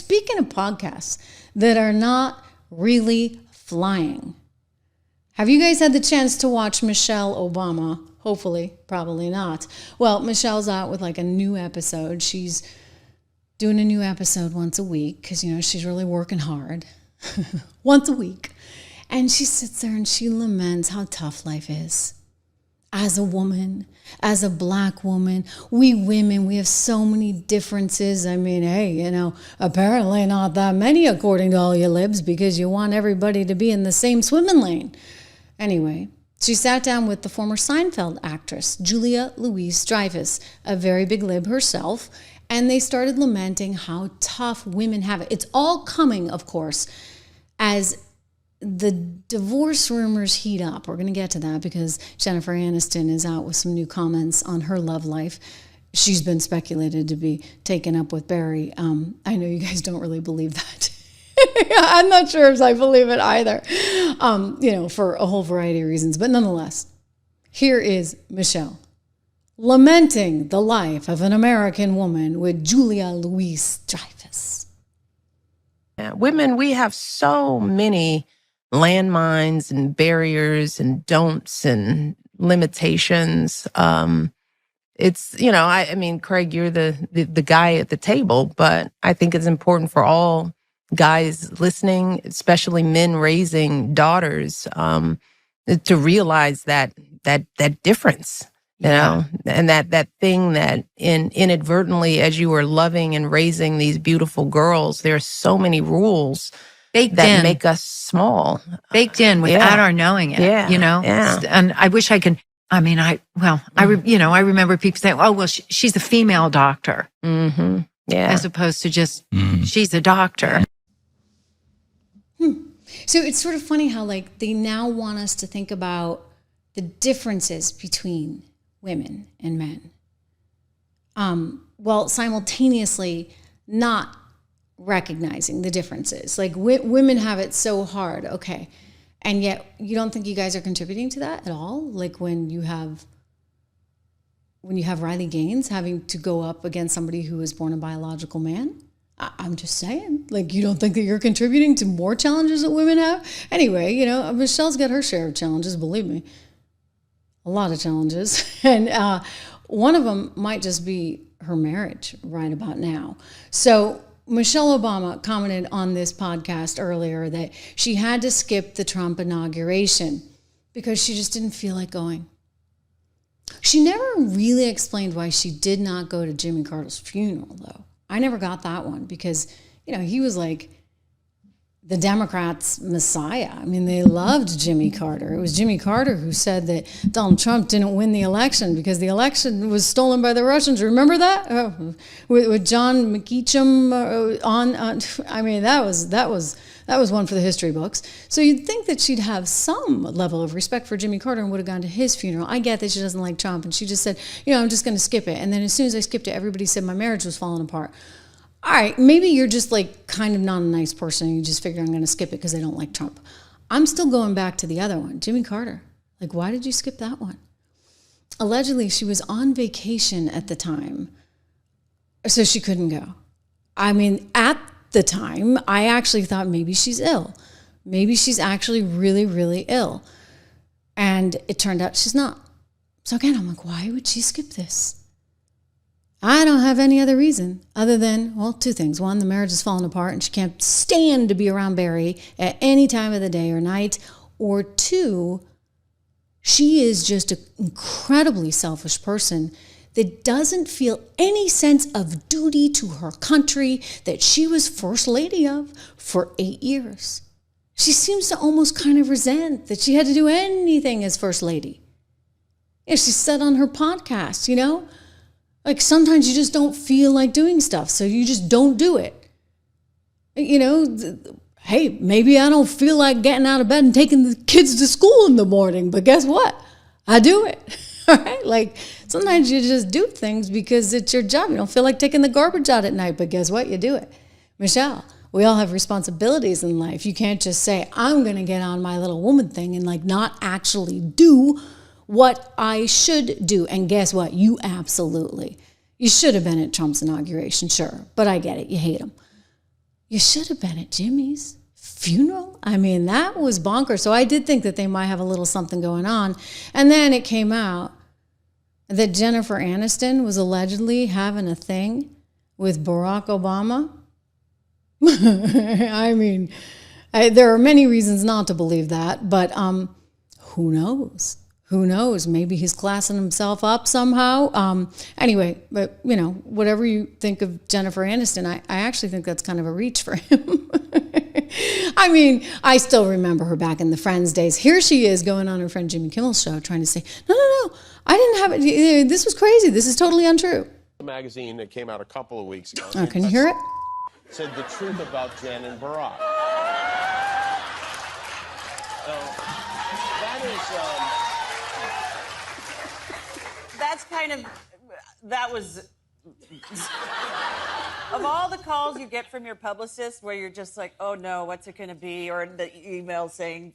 speaking of podcasts that are not really flying, have you guys had the chance to watch Michelle Obama? Hopefully, probably not. Well, Michelle's out with like a new episode. She's doing a new episode once a week because, you know, she's really working hard. Once a week. And she sits there and she laments how tough life is. As a woman, as a black woman, we women, we have so many differences. I mean, hey, you know, apparently not that many according to all you libs because you want everybody to be in the same swimming lane. Anyway, she sat down with the former Seinfeld actress, Julia Louis-Dreyfus, a very big lib herself, and they started lamenting how tough women have it. It's all coming, of course, as the divorce rumors heat up. We're going to get to that because Jennifer Aniston is out with some new comments on her love life. She's been speculated to be taken up with Barry. I know you guys don't really believe that. I'm not sure if I believe it either, you know, for a whole variety of reasons. But nonetheless, here is Michelle lamenting the life of an American woman with Julia Louis-Dreyfus. Yeah, women, we have so many landmines and barriers and don'ts and limitations. It's, you know, I mean, Craig, you're the guy at the table, but I think it's important for all guys listening, especially men raising daughters, to realize that difference, you know, and that thing that inadvertently, as you are loving and raising these beautiful girls, there are so many rules that make us small. Baked in without our knowing it, you know? Yeah. And I wish I could, I mean, I remember people saying, oh, well, she's a female doctor. Mm-hmm. Yeah. As opposed to just, she's a doctor. So it's sort of funny how, like, they now want us to think about the differences between women and men, while simultaneously not recognizing the differences. Like, women have it so hard, okay, and yet you don't think you guys are contributing to that at all? Like when you have Riley Gaines having to go up against somebody who was born a biological man? I'm just saying, like, you don't think that you're contributing to more challenges that women have? Anyway, you know, Michelle's got her share of challenges, believe me. A lot of challenges. And one of them might just be her marriage right about now. So Michelle Obama commented on this podcast earlier that she had to skip the Trump inauguration because she just didn't feel like going. She never really explained why she did not go to Jimmy Carter's funeral, though. I never got that one because, you know, he was like the Democrats' messiah. I mean, they loved Jimmy Carter. It was Jimmy Carter who said that Donald Trump didn't win the election because the election was stolen by the Russians. Remember that? Oh, with John McEacham I mean, that was one for the history books. So you'd think that she'd have some level of respect for Jimmy Carter and would have gone to his funeral. I get that she doesn't like Trump, and she just said, you know, I'm just going to skip it. And then as soon as I skipped it, everybody said my marriage was falling apart. All right, maybe you're just like kind of not a nice person and you just figure I'm going to skip it because I don't like Trump. I'm still going back to the other one, Jimmy Carter. Like, why did you skip that one? Allegedly, she was on vacation at the time, so she couldn't go. I mean, at the time, I actually thought maybe she's ill. Maybe she's actually really, really ill. And it turned out she's not. So again, I'm like, why would she skip this? I don't have any other reason other than, well, two things. One, the marriage is falling apart and she can't stand to be around Barry at any time of the day or night. Or two, she is just an incredibly selfish person that doesn't feel any sense of duty to her country that she was first lady of for 8 years. She seems to almost kind of resent that she had to do anything as first lady. Yeah, she said on her podcast, you know, like sometimes you just don't feel like doing stuff, so you just don't do it. You know, hey, maybe I don't feel like getting out of bed and taking the kids to school in the morning, but guess what? I do it. All right? Like, sometimes you just do things because it's your job. You don't feel like taking the garbage out at night, but guess what? You do it. Michelle, we all have responsibilities in life. You can't just say, I'm going to get on my little woman thing and like not actually do what I should do. And guess what? You should have been at Trump's inauguration, sure. But I get it. You hate him. you should have been at Jimmy's funeral. I mean, that was bonkers. So I did think that they might have a little something going on. And then it came out that Jennifer Aniston was allegedly having a thing with Barack Obama. I mean, there are many reasons not to believe that, but who knows? Who knows? Maybe he's classing himself up somehow. Anyway, but whatever you think of Jennifer Aniston, I actually think that's kind of a reach for him. I mean, I still remember her back in the Friends days. Here she is going on her friend Jimmy Kimmel's show trying to say, no, I didn't have it. This was crazy. This is totally untrue. A magazine that came out a couple of weeks ago. Oh, can you hear it? Said the truth about Jen and Barack. So that is that's kind of, that was, of all the calls you get from your publicist where you're just like, oh no, what's it going to be? Or the email saying,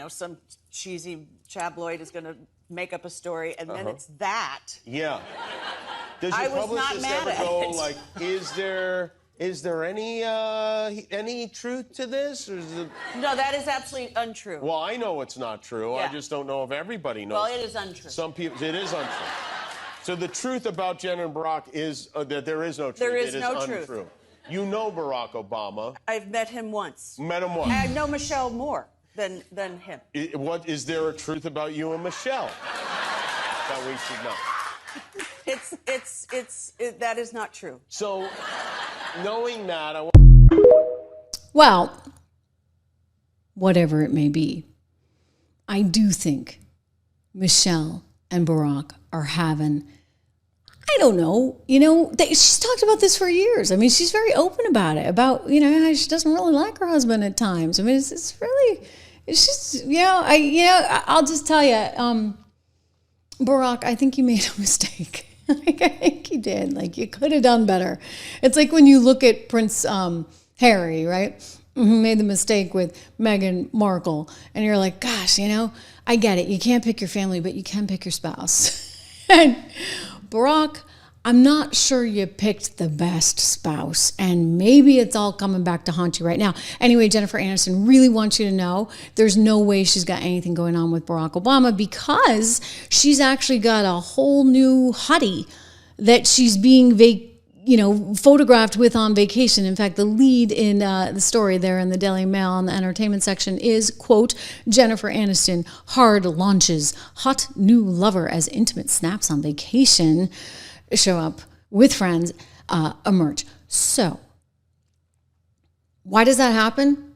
some cheesy tabloid is going to make up a story, and then it's that. Yeah. Does your publicist ever go like, is there any truth to this? Or is it... No, that is absolutely untrue. Well, I know it's not true. Yeah. I just don't know if everybody knows. Well, it is untrue. Some people, it is untrue. So the truth about Jen and Barack is that there is no truth. There is no truth. Untrue. You know Barack Obama. I've met him once. Met him once. I know Michelle more than him. What is there a truth about you and Michelle that we should know? That is not true. So, knowing that, Well, whatever it may be, I do think Michelle and Barack are having, I don't know, she's talked about this for years. I mean, she's very open about it, about, how she doesn't really like her husband at times. I mean, it's just, I'll just tell you, Barack, I think you made a mistake. I think you did. Like, you could have done better. It's like when you look at Prince Harry, right? Who made the mistake with Meghan Markle. And you're like, gosh, I get it. You can't pick your family, but you can pick your spouse. And Barack, I'm not sure you picked the best spouse, and maybe it's all coming back to haunt you right now. Anyway, Jennifer Aniston really wants you to know there's no way she's got anything going on with Barack Obama, because she's actually got a whole new hottie that she's being photographed with on vacation. In fact, the lead in the story there in the Daily Mail in the entertainment section is, quote, Jennifer Aniston hard launches hot new lover as intimate snaps on vacation show up with friends emerge. So why does that happen?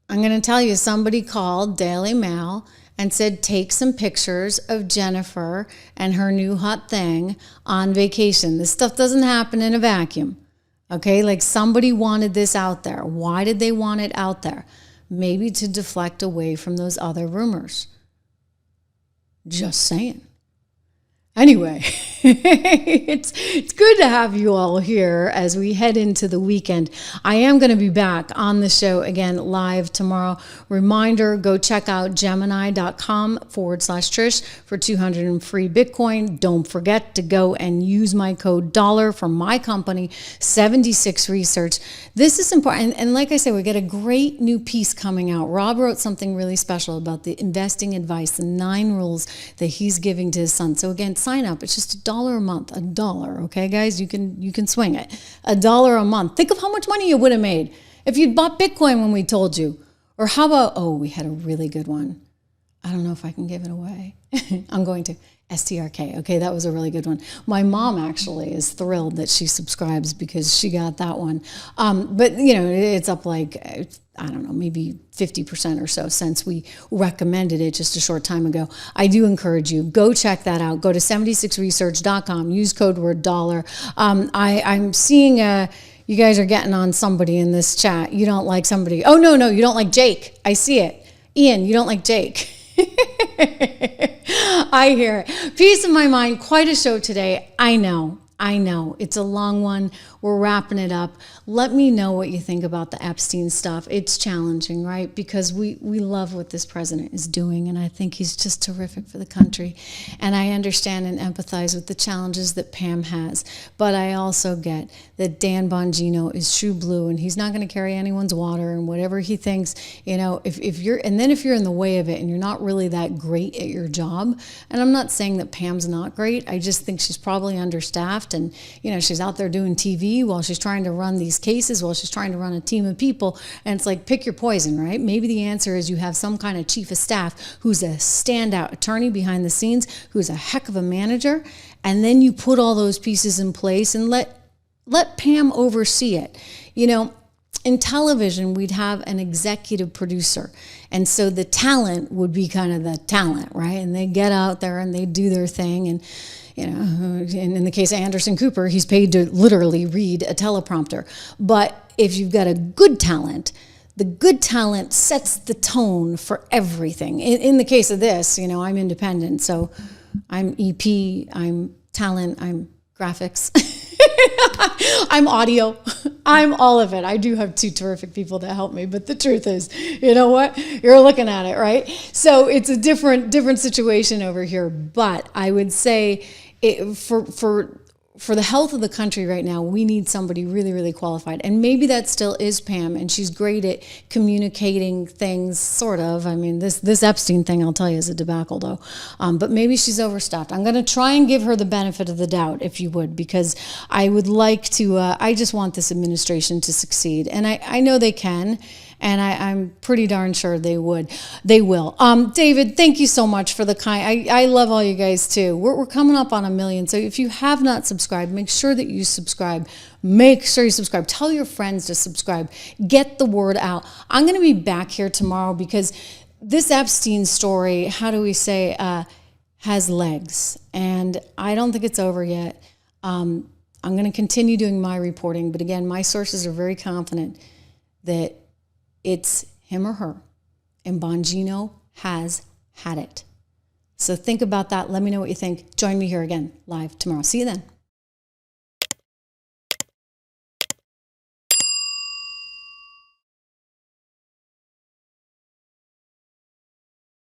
I'm going to tell you, somebody called Daily Mail and said, take some pictures of Jennifer and her new hot thing on vacation. This stuff doesn't happen in a vacuum. Okay, like somebody wanted this out there. Why did they want it out there? Maybe to deflect away from those other rumors. Just saying. Anyway, it's good to have you all here as we head into the weekend. I am going to be back on the show again live tomorrow. Reminder, go check out Gemini.com/Trish for 200 in free Bitcoin. Don't forget to go and use my code $, from my company, 76 Research. This is important. And like I said, we get a great new piece coming out. Rob wrote something really special about the investing advice, the 9 rules that he's giving to his son. So again, sign up. It's just $1 a month. $1. Okay, guys, you can swing it. $1 a month. Think of how much money you would have made if you'd bought Bitcoin when we told you. Or how about, we had a really good one. I don't know if I can give it away. I'm going to. STRK. Okay, that was a really good one. My mom actually is thrilled that she subscribes because she got that one. But it's up like, I don't know, maybe 50% or so since we recommended it just a short time ago. I do encourage you, go check that out. Go to 76research.com, use code word $. I'm seeing you guys are getting on somebody in this chat. You don't like somebody. Oh, no, you don't like Jake. I see it. Ian, you don't like Jake. I hear it. Peace of my mind. Quite a show today. I know. It's a long one. We're wrapping it up. Let me know what you think about the Epstein stuff. It's challenging, right? Because we love what this president is doing, and I think he's just terrific for the country. And I understand and empathize with the challenges that Pam has. But I also get that Dan Bongino is true blue, and he's not going to carry anyone's water, and whatever he thinks, if you're in the way of it and you're not really that great at your job, and I'm not saying that Pam's not great, I just think she's probably understaffed, and she's out there doing TV while she's trying to run these cases, while she's trying to run a team of people, and it's like, pick your poison, right? Maybe the answer is you have some kind of chief of staff who's a standout attorney behind the scenes, who's a heck of a manager, and then you put all those pieces in place and let Pam oversee it. In television, we'd have an executive producer. And so the talent would be kind of the talent, right? And they get out there and they do their thing. And, in the case of Anderson Cooper, he's paid to literally read a teleprompter. But if you've got a good talent, the good talent sets the tone for everything. In the case of this, I'm independent. So I'm EP, I'm talent, I'm graphics. I'm audio. I'm all of it. I do have two terrific people that help me, but the truth is, you know what? You're looking at it, right? So it's a different situation over here. But I would say for the health of the country right now, we need somebody really, really qualified. And maybe that still is Pam, and she's great at communicating things, sort of. I mean, this Epstein thing, I'll tell you, is a debacle, though. But maybe she's overstaffed. I'm going to try and give her the benefit of the doubt, if you would, because I would like to, I just want this administration to succeed. And I know they can. And I'm pretty darn sure they will. David, thank you so much for the kind. I love all you guys too. We're coming up on 1 million. So if you have not subscribed, make sure that you subscribe. Make sure you subscribe. Tell your friends to subscribe. Get the word out. I'm going to be back here tomorrow because this Epstein story, how do we say, has legs. And I don't think it's over yet. I'm going to continue doing my reporting. But again, my sources are very confident that it's him or her, and Bongino has had it. So think about that. Let me know what you think. Join me here again live tomorrow. See you then.